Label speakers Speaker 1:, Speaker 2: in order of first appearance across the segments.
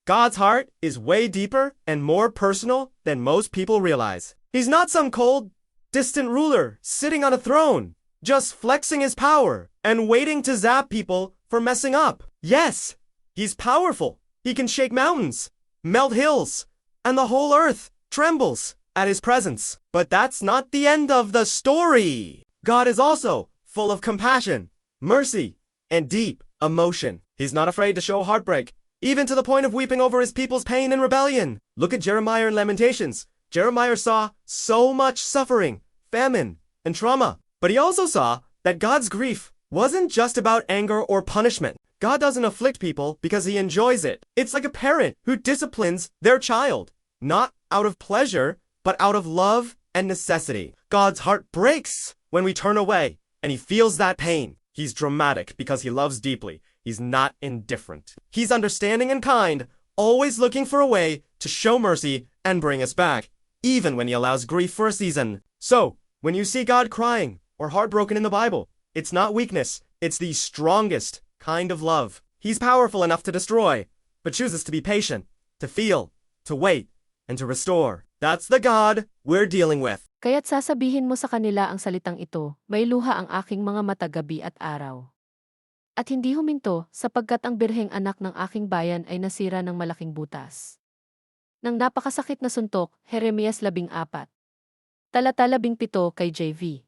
Speaker 1: God's heart is way deeper and more personal than most people realize. He's not some cold, distant ruler sitting on a throne, just flexing his power and waiting to zap people for messing up. Yes, he's powerful. He can shake mountains, melt hills, and the whole earth trembles at his presence. But that's not the end of the story. God is also full of compassion, mercy, and deep emotion. He's not afraid to show heartbreak, even to the point of weeping over his people's pain and rebellion. Look at Jeremiah in Lamentations. Jeremiah saw so much suffering, famine, and trauma. But he also saw that God's grief wasn't just about anger or punishment. God doesn't afflict people because he enjoys it. It's like a parent who disciplines their child, not out of pleasure, but out of love and necessity. God's heart breaks when we turn away, and he feels that pain. He's dramatic because he loves deeply. He's not indifferent. He's understanding and kind, always looking for a way to show mercy and bring us back, even when he allows grief for a season. So, when you see God crying or heartbroken in the Bible, it's not weakness, it's the strongest kind of love. He's powerful enough to destroy, but chooses to be patient, to feel, to wait, and to restore. That's the God we're dealing with.
Speaker 2: Kaya't sasabihin mo sa kanila ang salitang ito, may luha ang aking mga mata gabi at araw. At hindi huminto, sapagkat ang birheng anak ng aking bayan ay nasira ng malaking butas. Nang napakasakit na suntok, Jeremias 14. Talata 17 kay JV.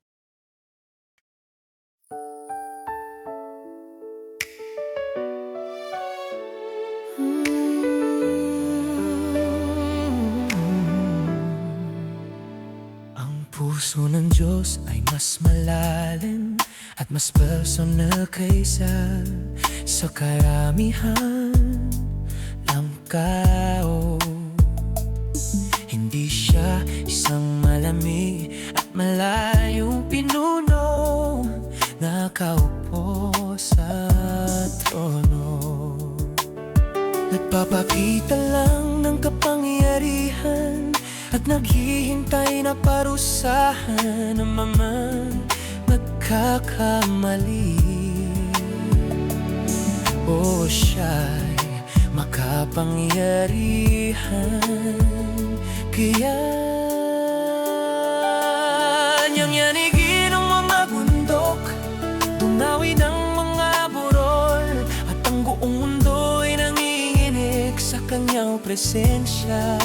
Speaker 3: Puso ng Diyos ay mas malalim at mas personal kaysa sa karamihan ng tao. Hindi siya isang malamig at malayong pinuno nakaupo sa trono. Nagpapakita lang ng kapangyarihan at naghihintay na parusahan ng mga nagkakamali. O siya'y makapangyarihan, kaya niyang yanigin ang mga bundok, tunawin ang mga burol, at ang buong mundo ay nanginginig sa kanyang presensya.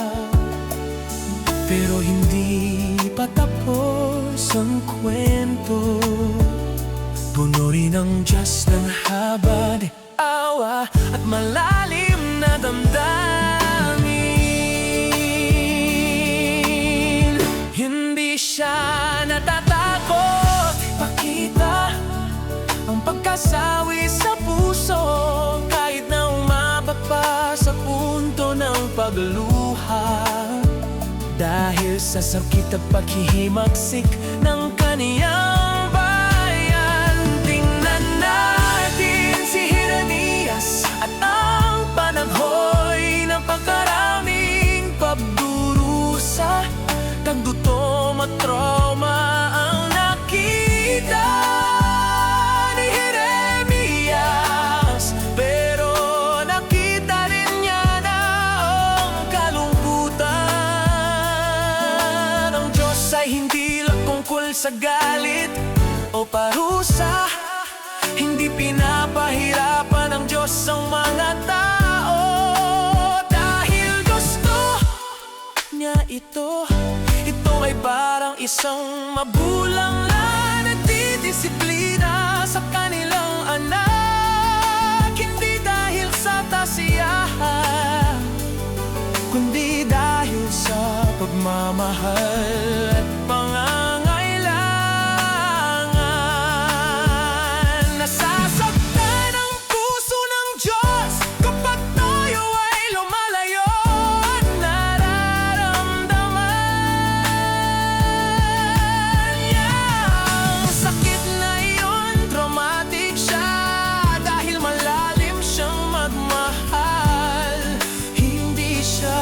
Speaker 3: Pero hindi pa tapos ang kwento. Puno rin ang Diyos ng haba de awa at malalim na damdamin. Hindi siya natatakot pakita ang pagkasawi sa puso, kahit na umabot pa sa punto ng pagluha. Dahil sa sakit at paghihimagsik ng kaniyang bayan. Tingnan natin si Jeremias at ang panaghoy ng pagkaraming pagdurusa. Tagdutom at trauma ang nakita ni Jeremias, pero nakita rin niya na ang kalungkutan. Hindi lang tungkol sa galit o parusa. Hindi pinapahirapan ng Diyos ang mga tao, dahil gusto niya ito. Ito ay parang isang magulang na nagdidisiplina sa kanilang anak. Hindi dahil sa tasiyahan, kundi dahil sa pagmamahal at pangangailangan. Nasasaktan ang puso ng Diyos kapag tayo ay lumalayo at nararamdaman niya. Ang sakit na iyon, traumatic siya, dahil malalim siyang magmahal. Hindi siya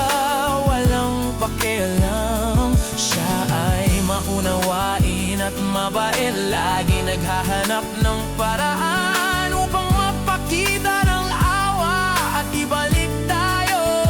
Speaker 3: walang pakialam, siya ay maunawain at mabait. Lagi naghahanap ng paraan upang mapakita ng awa at ibalik tayo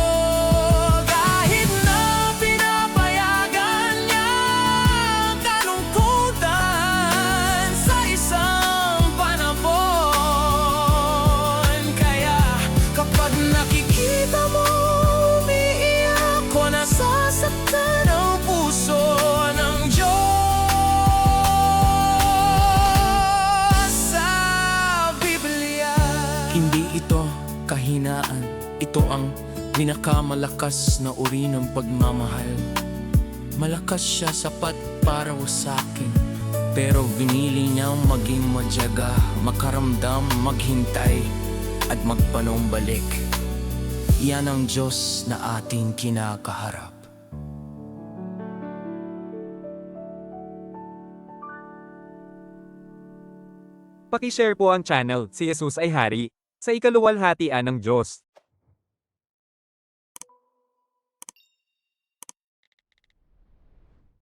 Speaker 3: Ito ang pinakamalakas na uri ng pagmamahal. Malakas siya sapat para sa akin, pero binili niyang maging madyaga, makaramdam, maghintay, at magpanumbalik. Yan ang Diyos na ating kinakaharap.
Speaker 4: Paki-share po ang channel, si Jesus ay Hari, sa ikaluwalhatian ng Diyos.